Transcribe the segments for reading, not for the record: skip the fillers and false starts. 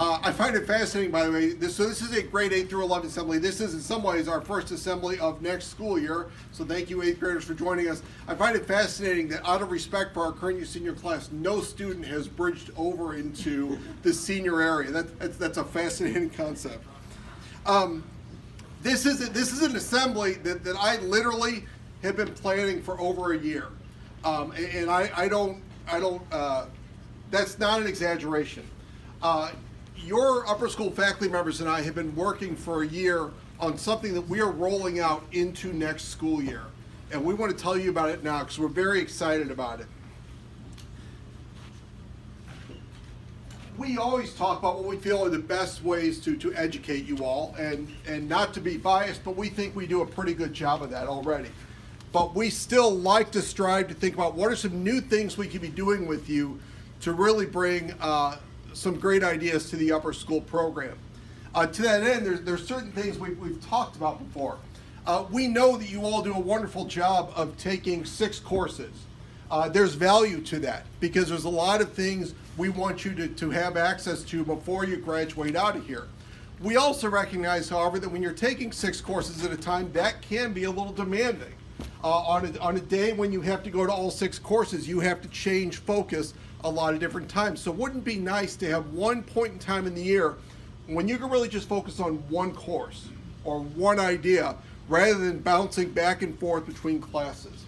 I find it fascinating, by the way. So this is a grade 8 through 11 assembly. This is, in some ways, our first assembly of next school year. So thank you, 8th graders, for joining us. I find it fascinating that, out of respect for our current senior class, no student has bridged over into the senior area. That's a fascinating concept. This is an assembly that I literally have been planning for over a year, and I don't. That's not an exaggeration. Your upper school faculty members and I have been working for a year on something that we are rolling out into next school year. And we want to tell you about it now because we're very excited about it. We always talk about what we feel are the best ways to educate you all, and not to be biased, but we think we do a pretty good job of that already. But we still like to strive to think about what are some new things we can be doing with you to really bring some great ideas to the upper school program. To that end, there's certain things we've talked about before. We know that you all do a wonderful job of taking 6 courses. There's value to that because there's a lot of things we want you to have access to before you graduate out of here. We also recognize, however, that when you're taking 6 courses at a time, that can be a little demanding. On a day when you have to go to all 6 courses, you have to change focus a lot of different times. So wouldn't it be nice to have one point in time in the year when you can really just focus on one course or one idea rather than bouncing back and forth between classes?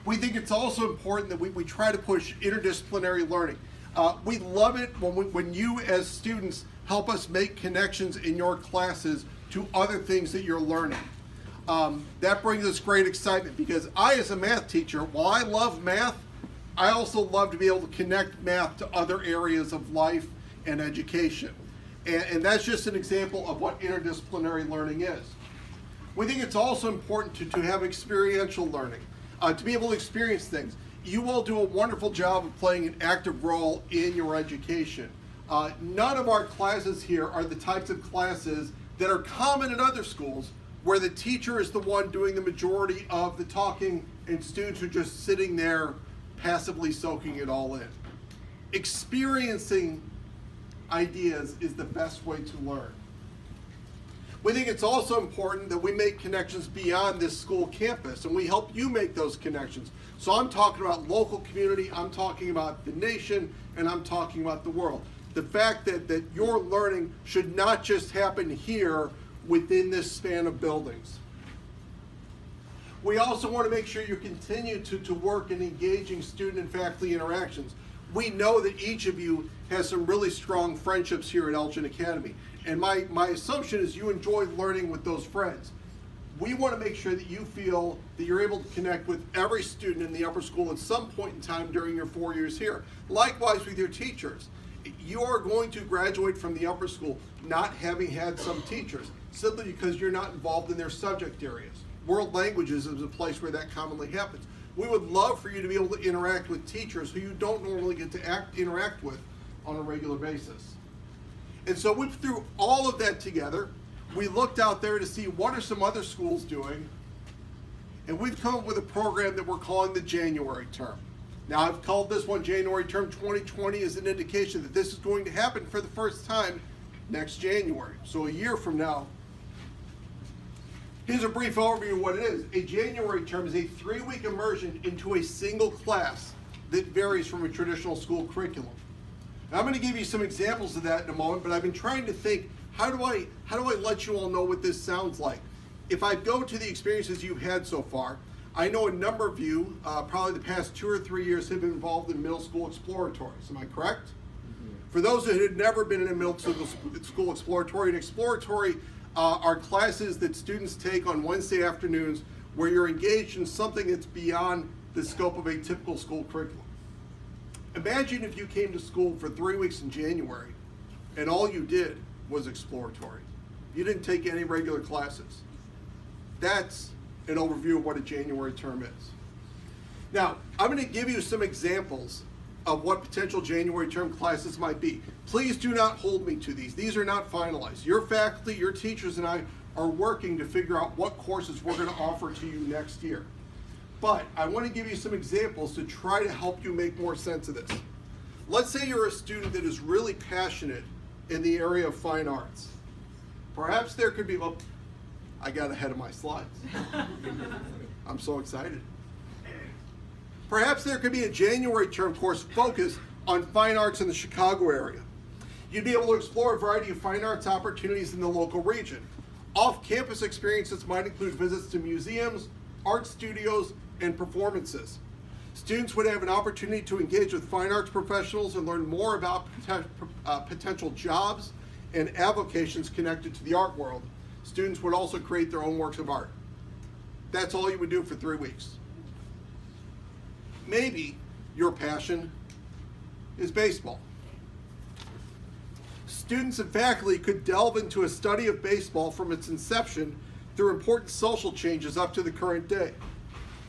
We think it's also important that we try to push interdisciplinary learning. We love it when you as students help us make connections in your classes to other things that you're learning. That brings us great excitement because I, as a math teacher, while I love math, I also love to be able to connect math to other areas of life and education. And that's just an example of what interdisciplinary learning is. We think it's also important to have experiential learning, to be able to experience things. You all do a wonderful job of playing an active role in your education. None of our classes here are the types of classes that are common in other schools where the teacher is the one doing the majority of the talking and students are just sitting there passively soaking it all in. Experiencing ideas is the best way to learn. We think it's also important that we make connections beyond this school campus, and we help you make those connections. So I'm talking about local community, I'm talking about the nation, and I'm talking about the world. The fact that your learning should not just happen here within this span of buildings. We also want to make sure you continue to work in engaging student and faculty interactions. We know that each of you has some really strong friendships here at Elgin Academy. And my assumption is you enjoy learning with those friends. We want to make sure that you feel that you're able to connect with every student in the upper school at some point in time during your 4 years here. Likewise with your teachers. You are going to graduate from the upper school not having had some teachers, simply because you're not involved in their subject areas. World languages is a place where that commonly happens. We would love for you to be able to interact with teachers who you don't normally get to interact with on a regular basis. And so we threw all of that together. We looked out there to see what are some other schools doing, and we've come up with a program that we're calling the January term. Now, I've called this one January term 2020 as an indication that this is going to happen for the first time next January, so a year from now. Here's a brief overview of what it is. A January term is a 3-week immersion into a single class that varies from a traditional school curriculum. Now, I'm going to give you some examples of that in a moment, but I've been trying to think, how do I let you all know what this sounds like? If I go to the experiences you've had so far, I know a number of you, probably the past 2 or 3 years, have been involved in middle school exploratories. Am I correct? Mm-hmm. For those that had never been in a middle school exploratory, an exploratory are classes that students take on Wednesday afternoons where you're engaged in something that's beyond the scope of a typical school curriculum. Imagine if you came to school for 3 weeks in January and all you did was exploratory. You didn't take any regular classes. That's an overview of what a January term is. Now, I'm going to give you some examples of what potential January term classes might be. Please do not hold me to these. These are not finalized. Your faculty, your teachers, and I are working to figure out what courses we're going to offer to you next year. But I want to give you some examples to try to help you make more sense of this. Let's say you're a student that is really passionate in the area of fine arts. Perhaps there could be, well, I got ahead of my slides. I'm so excited. Perhaps there could be a January term course focused on fine arts in the Chicago area. You'd be able to explore a variety of fine arts opportunities in the local region. Off-campus experiences might include visits to museums, art studios, and performances. Students would have an opportunity to engage with fine arts professionals and learn more about potential jobs and avocations connected to the art world. Students would also create their own works of art. That's all you would do for 3 weeks. Maybe your passion is baseball. Students and faculty could delve into a study of baseball from its inception through important social changes up to the current day.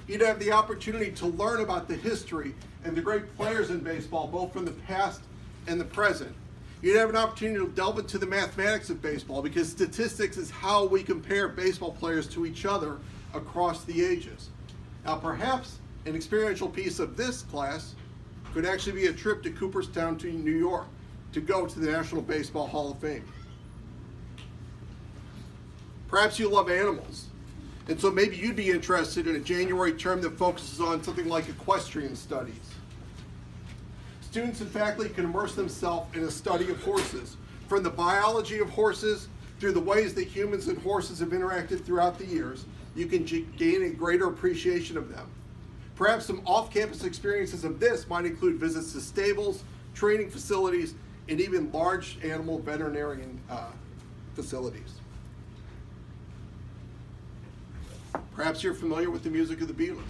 You'd have the opportunity to learn about the history and the great players in baseball, both from the past and the present. You'd have an opportunity to delve into the mathematics of baseball, because statistics is how we compare baseball players to each other across the ages. Now, perhaps an experiential piece of this class could actually be a trip to Cooperstown to New York to go to the National Baseball Hall of Fame. Perhaps you love animals, and so maybe you'd be interested in a January term that focuses on something like equestrian studies. Students and faculty can immerse themselves in a study of horses, from the biology of horses through the ways that humans and horses have interacted throughout the years. You can gain a greater appreciation of them. Perhaps some off-campus experiences of this might include visits to stables, training facilities, and even large animal veterinarian facilities. Perhaps you're familiar with the music of the Beatles.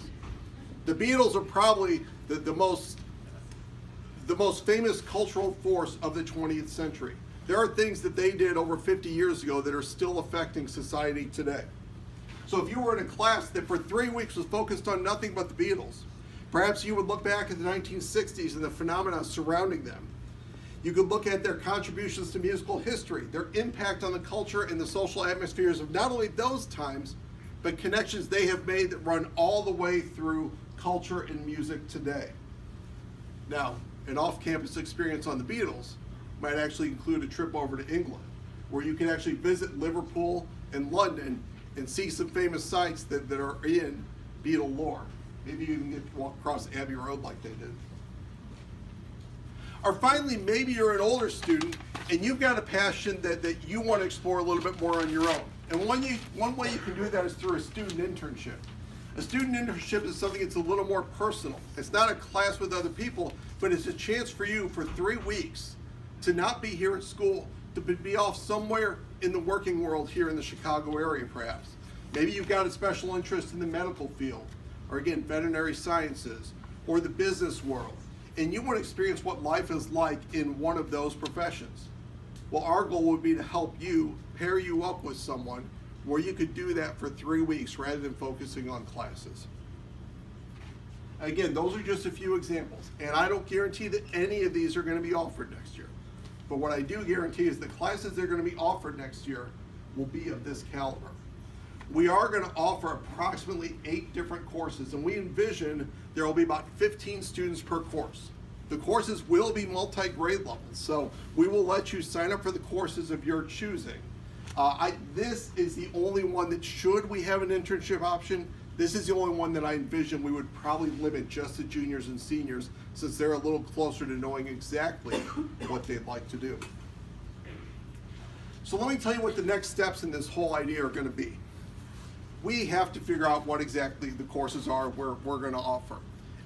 The Beatles are probably the most famous cultural force of the 20th century. There are things that they did over 50 years ago that are still affecting society today. So if you were in a class that for 3 weeks was focused on nothing but the Beatles, perhaps you would look back at the 1960s and the phenomena surrounding them. You could look at their contributions to musical history, their impact on the culture and the social atmospheres of not only those times, but connections they have made that run all the way through culture and music today. Now, an off-campus experience on the Beatles might actually include a trip over to England, where you can actually visit Liverpool and London and see some famous sites that are in Beatle lore. Maybe you even get to walk across Abbey Road like they did. Or finally, maybe you're an older student and you've got a passion that you want to explore a little bit more on your own. And one way you can do that is through a student internship. A student internship is something that's a little more personal. It's not a class with other people, but it's a chance for you for 3 weeks to not be here at school, to be off somewhere in the working world here in the Chicago area perhaps. Maybe you've got a special interest in the medical field, or again, veterinary sciences, or the business world, and you want to experience what life is like in one of those professions. Well, our goal would be to help you, pair you up with someone where you could do that for 3 weeks rather than focusing on classes. Again, those are just a few examples, and I don't guarantee that any of these are going to be offered next year. But what I do guarantee is the classes that are going to be offered next year will be of this caliber. We are going to offer approximately 8 different courses, and we envision there will be about 15 students per course. The courses will be multi-grade levels, so we will let you sign up for the courses of your choosing. This is the only one that, should we have an internship option, this is the only one that I envision we would probably limit just to juniors and seniors, since they're a little closer to knowing exactly what they'd like to do. So let me tell you what the next steps in this whole idea are going to be. We have to figure out what exactly the courses are we're going to offer.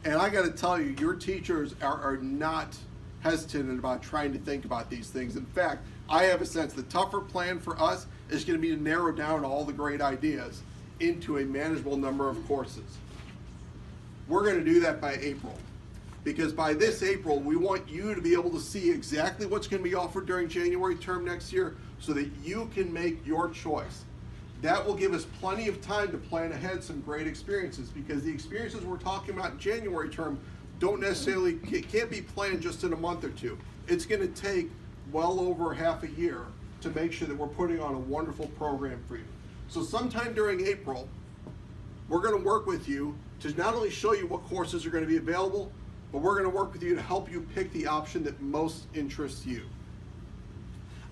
And I got to tell you, your teachers are not hesitant about trying to think about these things. In fact, I have a sense the tougher plan for us is going to be to narrow down all the great ideas into a manageable number of courses. We're going to do that by April, because by this April, we want you to be able to see exactly what's going to be offered during January term next year so that you can make your choice. That will give us plenty of time to plan ahead some great experiences, because the experiences we're talking about in January term can't be planned just in a month or two. It's going to take well over half a year to make sure that we're putting on a wonderful program for you. So sometime during April, we're going to work with you to not only show you what courses are going to be available, but we're going to work with you to help you pick the option that most interests you.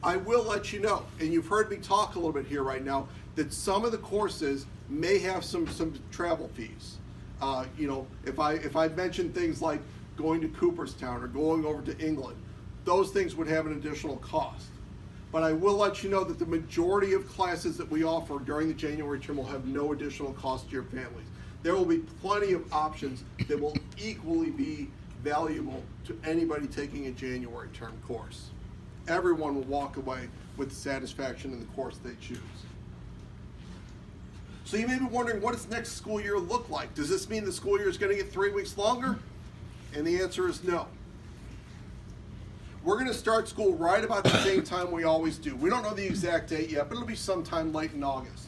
I will let you know, and you've heard me talk a little bit here right now, that some of the courses may have some travel fees. If I mention things like going to Cooperstown or going over to England, those things would have an additional cost. But I will let you know that the majority of classes that we offer during the January term will have no additional cost to your families. There will be plenty of options that will equally be valuable to anybody taking a January term course. Everyone will walk away with satisfaction in the course they choose. So you may be wondering, what does next school year look like? Does this mean the school year is going to get 3 weeks longer? And the answer is no. We're going to start school right about the same time we always do. We don't know the exact date yet, but it'll be sometime late in August.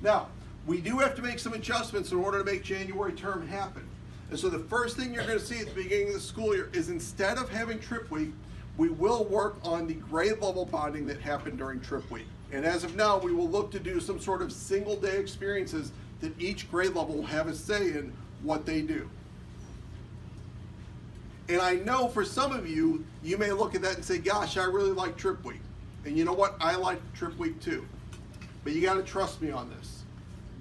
Now, we do have to make some adjustments in order to make January term happen. And so the first thing you're going to see at the beginning of the school year is, instead of having trip week, we will work on the grade level bonding that happened during trip week. And as of now, we will look to do some sort of single day experiences that each grade level will have a say in what they do. And I know for some of you, you may look at that and say, gosh, I really like trip week. And you know what? I like trip week too. But you got to trust me on this.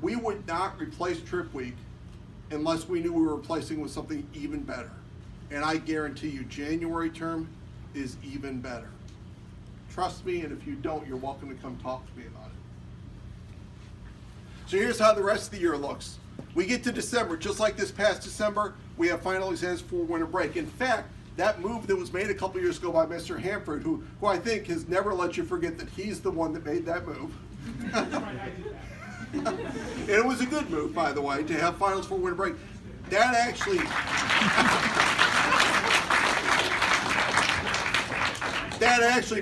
We would not replace trip week unless we knew we were replacing with something even better. And I guarantee you, January term is even better. Trust me, and if you don't, you're welcome to come talk to me about it. So here's how the rest of the year looks. We get to December, just like this past December, we have final exams for winter break. In fact, that move that was made a couple years ago by Mr. Hanford, who I think has never let you forget that he's the one that made that move. And it was a good move, by the way, to have finals for winter break. That actually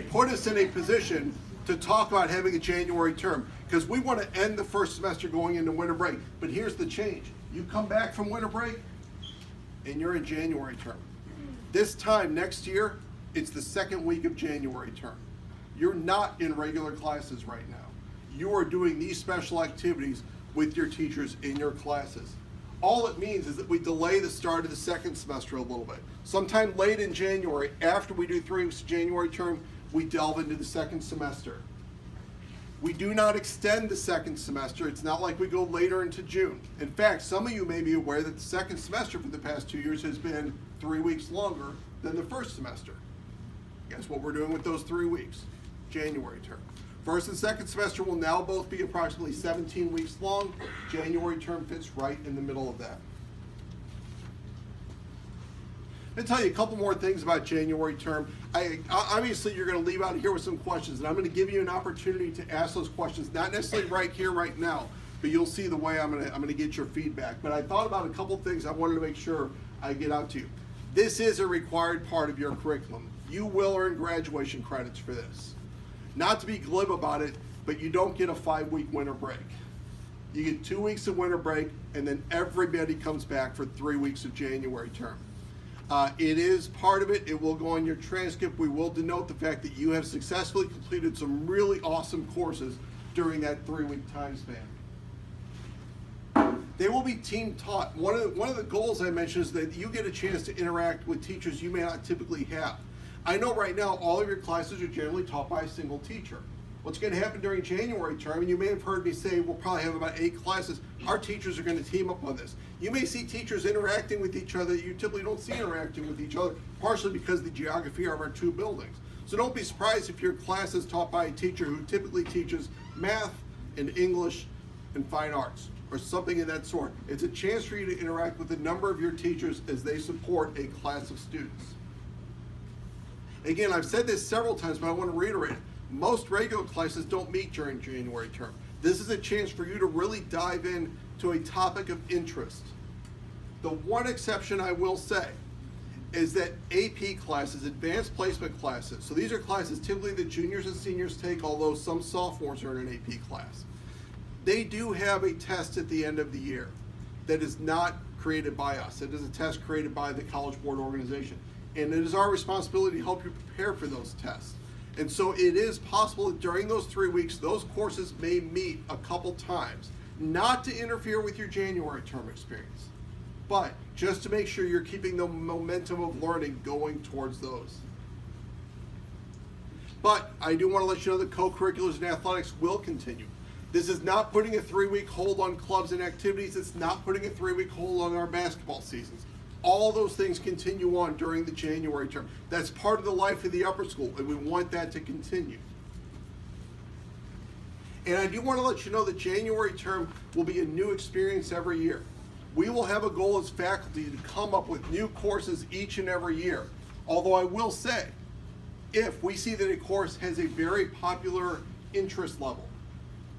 put us in a position to talk about having a January term, because we want to end the first semester going into winter break. But here's the change. You come back from winter break and you're in January term. This time next year, it's the second week of January term. You're not in regular classes right now. You are doing these special activities with your teachers in your classes. All it means is that we delay the start of the second semester a little bit. Sometime late in January, after we do 3 weeks of January term, we delve into the second semester. We do not extend the second semester. It's not like we go later into June. In fact, some of you may be aware that the second semester for the past 2 years has been 3 weeks longer than the first semester. Guess what we're doing with those 3 weeks? January term. First and second semester will now both be approximately 17 weeks long. January term fits right in the middle of that. I'm going to tell you a couple more things about January term. Obviously, you're going to leave out of here with some questions, and I'm going to give you an opportunity to ask those questions, not necessarily right here, right now, but you'll see the way I'm going to get your feedback. But I thought about a couple things I wanted to make sure I get out to you. This is a required part of your curriculum. You will earn graduation credits for this. Not to be glib about it, but you don't get a 5-week winter break. You get 2 weeks of winter break, and then everybody comes back for 3 weeks of January term. It is part of it. It will go on your transcript. We will denote the fact that you have successfully completed some really awesome courses during that 3-week time span. They will be team taught. One of the goals I mentioned is that you get a chance to interact with teachers you may not typically have. I know right now all of your classes are generally taught by a single teacher. What's going to happen during January term, and you may have heard me say we'll probably have about 8 classes, our teachers are going to team up on this. You may see teachers interacting with each other that you typically don't see interacting with each other, partially because of the geography of our 2 buildings. So don't be surprised if your class is taught by a teacher who typically teaches math and English and fine arts, or something of that sort. It's a chance for you to interact with a number of your teachers as they support a class of students. Again, I've said this several times, but I want to reiterate it. Most regular classes don't meet during January term. This is a chance for you to really dive in to a topic of interest. The one exception I will say is that AP classes, advanced placement classes, so these are classes typically that juniors and seniors take, although some sophomores are in an AP class. They do have a test at the end of the year that is not created by us. It is a test created by the College Board organization. And it is our responsibility to help you prepare for those tests. And so it is possible that during those 3 weeks, those courses may meet a couple times, not to interfere with your January term experience. but just to make sure you're keeping the momentum of learning going towards those. But I do want to let you know that co-curriculars and athletics will continue. This is not putting a 3-week hold on clubs and activities. It's not putting a 3-week hold on our basketball seasons. All those things continue on during the January term. That's part of the life of the upper school, and we want that to continue. And I do want to let you know that January term will be a new experience every year. We will have a goal as faculty to come up with new courses each and every year. Although I will say, if we see that a course has a very popular interest level,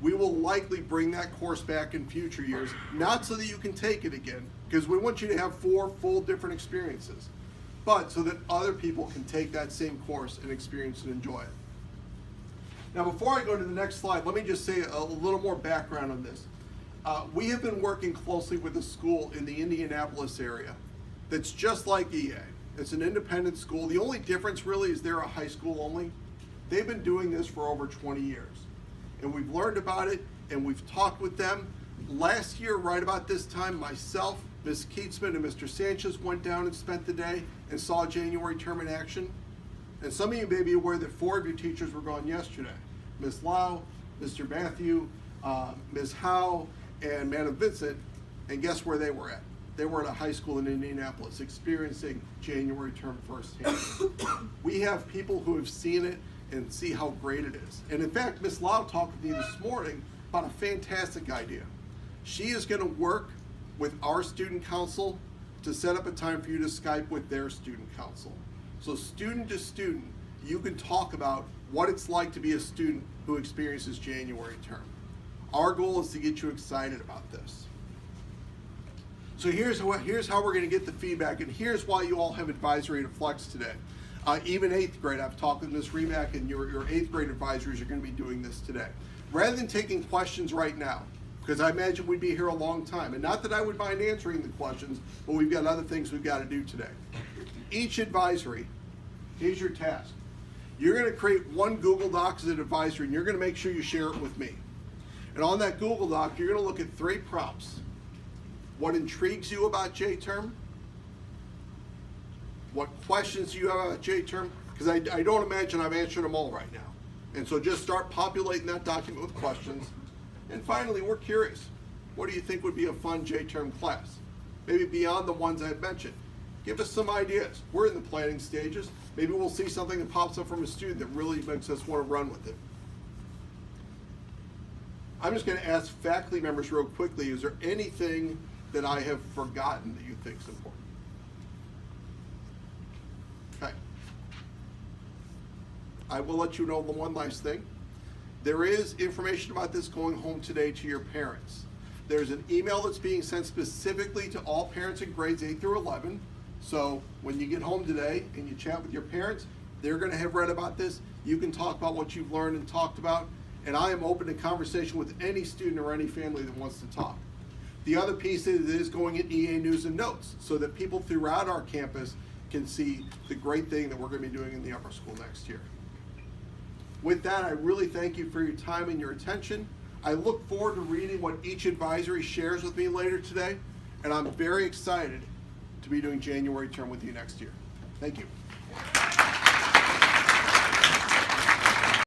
we will likely bring that course back in future years, not so that you can take it again, because we want you to have 4 full different experiences, but so that other people can take that same course and experience and enjoy it. Now, before I go to the next slide, let me just say a little more background on this. We have been working closely with a school in the Indianapolis area that's just like EA. It's an independent school. The only difference really is they're a high school only. They've been doing this for over 20 years. And we've learned about it, and we've talked with them. Last year, right about this time, myself, Ms. Keatsman, and Mr. Sanchez went down and spent the day and saw January term in action. And some of you may be aware that 4 of your teachers were gone yesterday. Ms. Lau, Mr. Matthew, Ms. Howe, and Madam Vincent, and guess where they were at? They were at a high school in Indianapolis experiencing January term firsthand. We have people who have seen it and see how great it is. And in fact, Ms. Lau talked with me this morning about a fantastic idea. She is going to work with our student council to set up a time for you to Skype with their student council. So student to student, you can talk about what it's like to be a student who experiences January term. Our goal is to get you excited about this. So here's how we're going to get the feedback, and here's why you all have advisory to Flex today. Even 8th grade, I've talked with Ms. Remack, and your 8th grade advisories are going to be doing this today. Rather than taking questions right now, because I imagine we'd be here a long time, and not that I would mind answering the questions, but we've got other things we've got to do today. Each advisory, here's your task. You're going to create one Google Doc as an advisory, and you're going to make sure you share it with me. And on that Google Doc, you're going to look at 3 prompts. What intrigues you about J-term? What questions do you have about J-term? Because I don't imagine I've answered them all right now. And so just start populating that document with questions. And finally, we're curious. What do you think would be a fun J-term class? Maybe beyond the ones I've mentioned. Give us some ideas. We're in the planning stages. Maybe we'll see something that pops up from a student that really makes us want to run with it. I'm just going to ask faculty members real quickly, is there anything that I have forgotten that you think is important? Okay. I will let you know the one last thing. There is information about this going home today to your parents. There's an email that's being sent specifically to all parents in grades 8 through 11. So when you get home today and you chat with your parents, they're going to have read about this. You can talk about what you've learned and talked about. And I am open to conversation with any student or any family that wants to talk. The other piece is it is going in EA News and Notes so that people throughout our campus can see the great thing that we're going to be doing in the upper school next year. With that, I really thank you for your time and your attention. I look forward to reading what each advisory shares with me later today, and I'm very excited to be doing January term with you next year. Thank you.